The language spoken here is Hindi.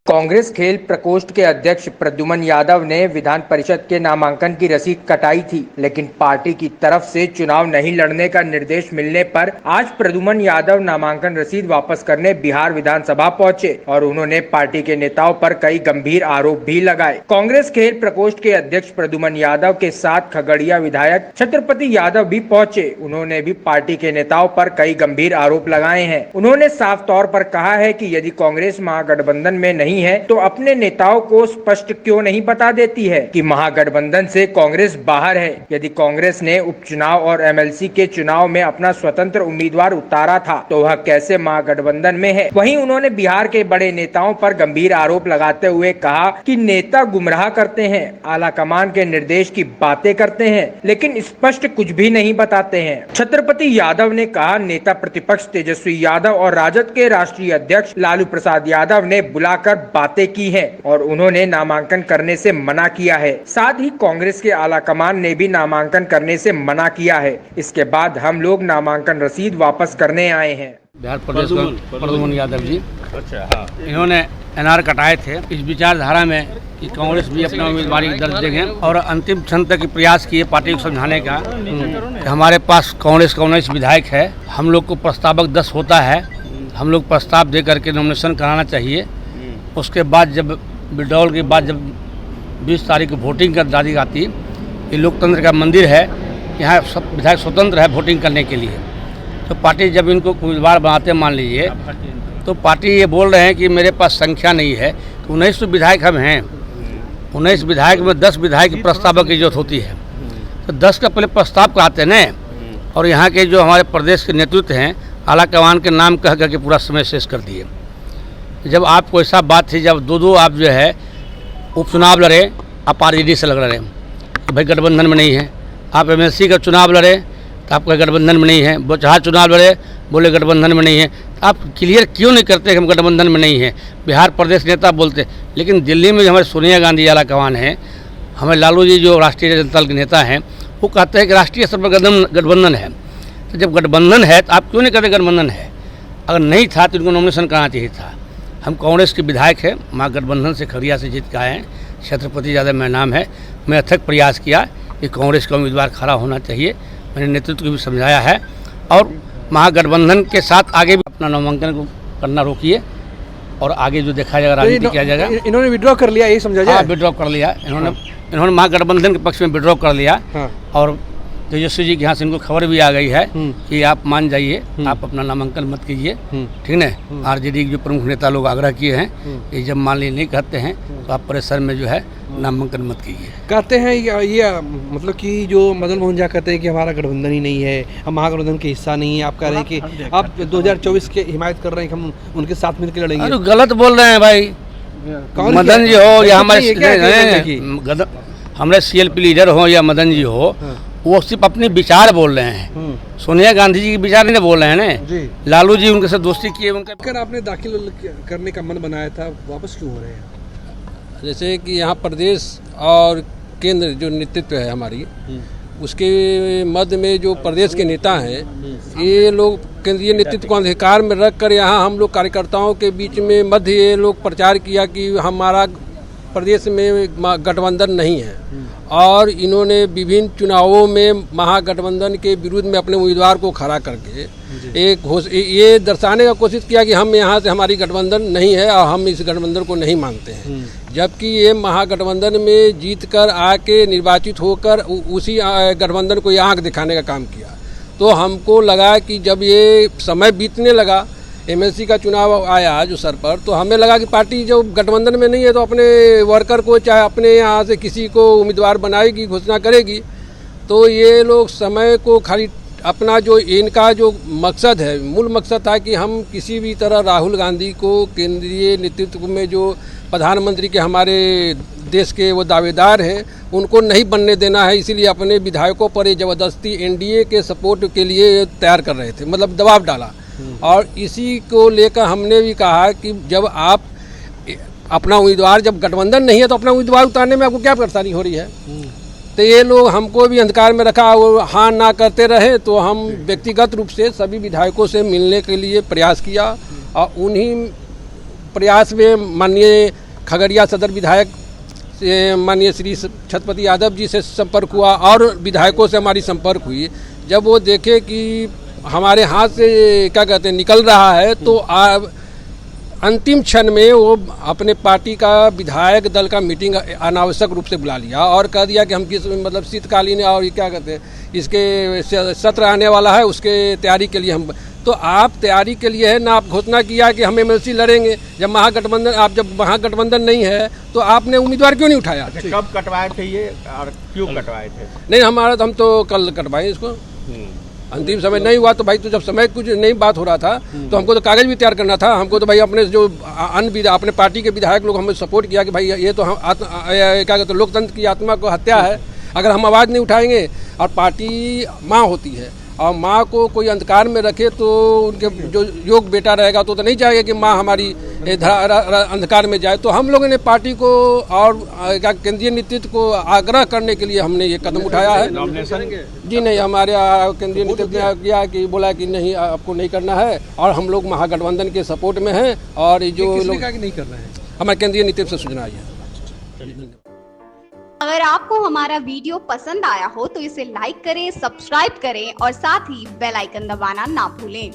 कांग्रेस खेल प्रकोष्ठ के अध्यक्ष प्रद्युमन यादव ने विधान परिषद के नामांकन की रसीद कटाई थी, लेकिन पार्टी की तरफ से चुनाव नहीं लड़ने का निर्देश मिलने पर आज प्रद्युमन यादव नामांकन रसीद वापस करने बिहार विधानसभा पहुंचे और उन्होंने पार्टी के नेताओं पर कई गंभीर आरोप भी लगाए। कांग्रेस खेल प्रकोष्ठ के अध्यक्ष प्रद्युमन यादव के साथ खगड़िया विधायक छत्रपति यादव भी पहुंचे। उन्होंने भी पार्टी के नेताओं पर कई गंभीर आरोप लगाए हैं। उन्होंने साफ तौर पर कहा है कि यदि कांग्रेस महागठबंधन में नहीं है तो अपने नेताओं को स्पष्ट क्यों नहीं बता देती है कि महागठबंधन से कांग्रेस बाहर है। यदि कांग्रेस ने उपचुनाव और एमएलसी के चुनाव में अपना स्वतंत्र उम्मीदवार उतारा था तो वह कैसे महागठबंधन में है। वहीं उन्होंने बिहार के बड़े नेताओं पर गंभीर आरोप लगाते हुए कहा कि नेता गुमराह करते हैं, आला कमान के निर्देश की बातें करते हैं लेकिन स्पष्ट कुछ भी नहीं बताते हैं। छत्रपति यादव ने कहा नेता प्रतिपक्ष तेजस्वी यादव और राजद के राष्ट्रीय अध्यक्ष लालू प्रसाद यादव ने बुलाकर बातें की हैं और उन्होंने नामांकन करने से मना किया है। साथ ही कांग्रेस के आला कमान ने भी नामांकन करने से मना किया है। इसके बाद हम लोग नामांकन रसीद वापस करने आए हैं। बिहार प्रदेश प्रद्युमन यादव जी, अच्छा हाँ, इन्होंने एनआर कटाए थे इस विचारधारा में कि कांग्रेस भी अपना उम्मीदवारी दर्ज देंगे और अंतिम क्षण तक प्रयास किए पार्टी को समझाने का कि हमारे पास कांग्रेस का 19 विधायक है, हम लोग को प्रस्तावक 10 होता है, हम लोग प्रस्ताव दे करके नॉमिनेशन कराना चाहिए। उसके बाद जब विड्रॉल के बाद जब 20 तारीख को वोटिंग कर तारीख आती, ये लोकतंत्र का मंदिर है, यहाँ सब विधायक स्वतंत्र है वोटिंग करने के लिए। तो पार्टी जब इनको उम्मीदवार बनाते मान लीजिए तो पार्टी ये बोल रहे हैं कि मेरे पास संख्या नहीं है, तो 19 विधायक हम हैं, 19 विधायक में 10 विधायक की प्रस्तावक की जरूरत होती है, तो 10 का पहले प्रस्ताव कराते हैं और यहाँ के जो हमारे प्रदेश के नेतृत्व हैं आला कमान के नाम कह करके पूरा समय शेष कर दिए। जब आपको ऐसा बात थी, जब दो आप जो है उपचुनाव लड़े, आप आरजेडी से लग रहे हैं कि भाई गठबंधन में नहीं है, आप एमएलसी का चुनाव लड़े तो आपका गठबंधन में नहीं है, बोचहा चुनाव लड़े बोले गठबंधन में नहीं है, तो आप क्लियर क्यों नहीं करते कि हम गठबंधन में नहीं है। बिहार प्रदेश नेता बोलते, लेकिन दिल्ली में हमारे सोनिया गांधी आला कमान हैं, हमारे लालू जी जो राष्ट्रीय जनता दल के नेता हैं, वो कहते हैं कि राष्ट्रीय स्तर पर गठबंधन है। तो जब गठबंधन है तो आप क्यों नहीं कहते गठबंधन है। अगर नहीं था तो इनको नॉमिनेशन कराना चाहिए था। हम कांग्रेस के विधायक हैं, महागठबंधन से खगड़िया से जीत के आए हैं, छत्रपति यादव मेरा नाम है। मैं अथक प्रयास किया कि कांग्रेस का उम्मीदवार खड़ा होना चाहिए, मैंने नेतृत्व को भी समझाया है और महागठबंधन के साथ आगे भी अपना नामांकन को करना रोकिए और आगे जो देखा जाएगा राजनीति किया जाएगा। इन्होंने विड्रॉ कर लिया, यही समझा जाए? हाँ, विड्रॉ कर लिया इन्होंने महागठबंधन के पक्ष में विड्रॉ कर लिया। हाँ। और तेजस्वी जी के यहाँ से इनको खबर भी आ गई है कि आप मान जाइए, आप अपना नामांकन मत कीजिए, ठीक है। आरजेडी के जो प्रमुख नेता लोग आग्रह किए हैं कि जब मान लीजिए नहीं कहते हैं तो आप परिसर में जो है नामांकन मत कीजिए। कहते हैं ये मतलब कि जो मदन मोहन झा कहते हैं कि हमारा गठबंधन ही नहीं है, हम महागठबंधन के हिस्सा नहीं है। आप कह रहे हैं कि आप 2024 के हिमायत कर रहे हैं कि हम उनके साथ मिलकर लड़ेंगे। अरे गलत बोल रहे हैं भाई, मदन जी हो या हमारे CLP लीडर हो या मदन जी हो, वो सिर्फ अपने विचार बोल रहे हैं। सोनिया गांधी जी के विचार नहीं बोल रहे हैं ना। लालू जी उनके साथ दोस्ती किए, उनका आपने दाखिल करने का मन बनाया था, वापस क्यों हो रहे हैं? जैसे कि यहाँ प्रदेश और केंद्र जो नेतृत्व है हमारी, उसके मध्य में जो प्रदेश के नेता हैं, ये लोग केंद्रीय नेतृत्व को अधिकार में रख कर यहाँ हम लोग कार्यकर्ताओं के बीच में मध्य ये लोग प्रचार किया कि हमारा प्रदेश में गठबंधन नहीं है और इन्होंने विभिन्न चुनावों में महागठबंधन के विरुद्ध में अपने उम्मीदवार को खड़ा करके ये दर्शाने का कोशिश किया कि हम यहाँ से हमारी गठबंधन नहीं है और हम इस गठबंधन को नहीं मानते हैं। जबकि ये महागठबंधन में जीत कर आके निर्वाचित होकर उसी गठबंधन को आँख दिखाने का काम किया। तो हमको लगा कि जब ये समय बीतने लगा, एमएलसी का चुनाव आया जो सर पर, तो हमें लगा कि पार्टी जो गठबंधन में नहीं है तो अपने वर्कर को चाहे अपने यहाँ से किसी को उम्मीदवार बनाएगी, घोषणा करेगी। तो ये लोग समय को खाली अपना जो इनका जो मकसद है, मूल मकसद था कि हम किसी भी तरह राहुल गांधी को केंद्रीय नेतृत्व में जो प्रधानमंत्री के हमारे देश के वो दावेदार हैं उनको नहीं बनने देना है। इसीलिए अपने विधायकों पर ये ज़बरदस्ती एनडीए के सपोर्ट के लिए तैयार कर रहे थे, मतलब दबाव डाला। और इसी को लेकर हमने भी कहा कि जब आप अपना उम्मीदवार, जब गठबंधन नहीं है तो अपना उम्मीदवार उतारने में आपको क्या परेशानी हो रही है। तो ये लोग हमको भी अंधकार में रखा, वो हाँ ना करते रहे। तो हम व्यक्तिगत रूप से सभी विधायकों से मिलने के लिए प्रयास किया और उन्हीं प्रयास में माननीय खगड़िया सदर विधायक माननीय श्री छत्रपति यादव जी से संपर्क हुआ और विधायकों से हमारी संपर्क हुई। जब वो देखे कि हमारे हाथ से क्या कहते हैं निकल रहा है, तो अंतिम क्षण में वो अपने पार्टी का विधायक दल का मीटिंग अनावश्यक रूप से बुला लिया और कह दिया कि हम किस मतलब शीतकालीन और क्या कहते हैं इसके सत्र आने वाला है, उसके तैयारी के लिए हम। तो आप तैयारी के लिए है ना, आप घोषणा किया कि हम एमएलसी लड़ेंगे। जब महागठबंधन नहीं है तो आपने उम्मीदवार क्यों नहीं उठाया? कब कटवाए थे ये और क्यों कटवाए थे? नहीं, हम तो कल कटवाए इसको। अंतिम समय नहीं हुआ तो भाई, तो जब समय कुछ नहीं बात हो रहा था तो हमको तो कागज भी तैयार करना था। हमको तो भाई अपने जो अपने पार्टी के विधायक लोग हमें सपोर्ट किया कि भाई ये तो हम क्या कहते हैं लोकतंत्र की आत्मा को हत्या है। अगर हम आवाज़ नहीं उठाएंगे, और पार्टी माँ होती है और माँ को कोई अंधकार में रखे तो उनके जो योग बेटा रहेगा तो नहीं चाहेगा कि माँ हमारी अंधकार में जाए। तो हम लोगों ने पार्टी को और केंद्रीय नेतृत्व को आग्रह करने के लिए हमने ये कदम उठाया है। जी नहीं, हमारे केंद्रीय नेतृत्व ने किया कि बोला कि नहीं, आपको नहीं करना है, और हम लोग महागठबंधन के सपोर्ट में हैं। और जो लोग नहीं करना है, हमारे केंद्रीय नेतृत्व से सूचना आई है। अगर आपको हमारा वीडियो पसंद आया हो तो इसे लाइक करें, सब्सक्राइब करें और साथ ही बेल आइकन दबाना ना भूलें।